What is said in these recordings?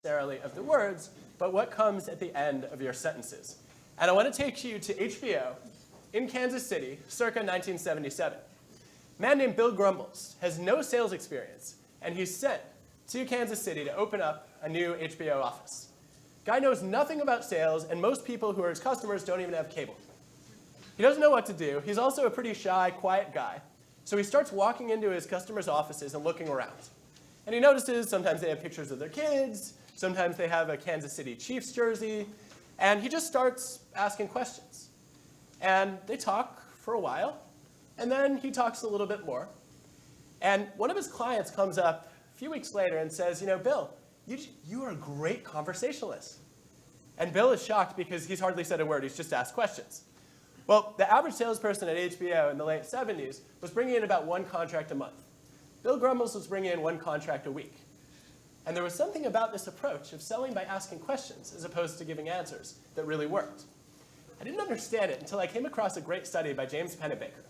necessarily of the words, but what comes at the end of your sentences. And I want to take you to HBO in Kansas City, circa 1977. A man named Bill Grumbles has no sales experience, and he's sent to Kansas City to open up a new HBO office. Guy knows nothing about sales, and most people who are his customers don't even have cable. He doesn't know what to do. He's also a pretty shy, quiet guy. So he starts walking into his customers' offices and looking around. And he notices sometimes they have pictures of their kids, sometimes they have a Kansas City Chiefs jersey, and he just starts asking questions. And they talk for a while, and then he talks a little bit more. And one of his clients comes up a few weeks later and says, Bill, you are a great conversationalist. And Bill is shocked because he's hardly said a word. He's just asked questions. Well, the average salesperson at HBO in the late 70s was bringing in about one contract a month. Bill Grumbles was bringing in one contract a week. And there was something about this approach of selling by asking questions as opposed to giving answers that really worked. I didn't understand it until I came across a great study by James Pennebaker.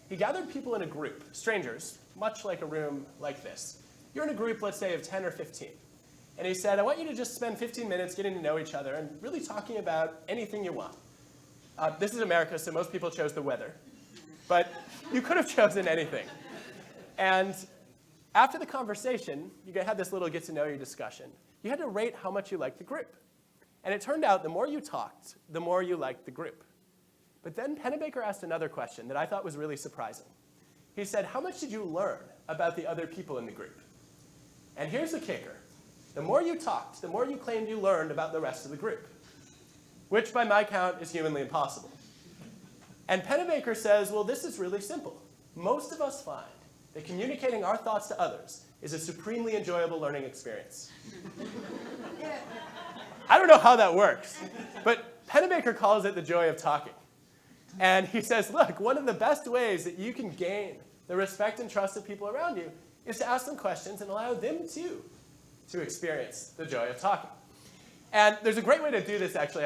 He gathered people in a group, strangers, much like a room like this. You're in a group, let's say, of 10 or 15. And he said, I want you to just spend 15 minutes getting to know each other and really talking about anything you want. This is America, so most people chose the weather. But you could have chosen anything. And after the conversation, you had this little get-to-know-you discussion. You had to rate how much you liked the group. And it turned out the more you talked, the more you liked the group. But then Pennebaker asked another question that I thought was really surprising. He said, how much did you learn about the other people in the group? And here's the kicker. The more you talked, the more you claimed you learned about the rest of the group, which by my count is humanly impossible. And Pennebaker says, well, this is really simple. Most of us find that communicating our thoughts to others is a supremely enjoyable learning experience. I don't know how that works, but Pennebaker calls it the joy of talking. And he says, look, one of the best ways that you can gain the respect and trust of people around you is to ask them questions and allow them to experience the joy of talking. And there's a great way to do this, actually.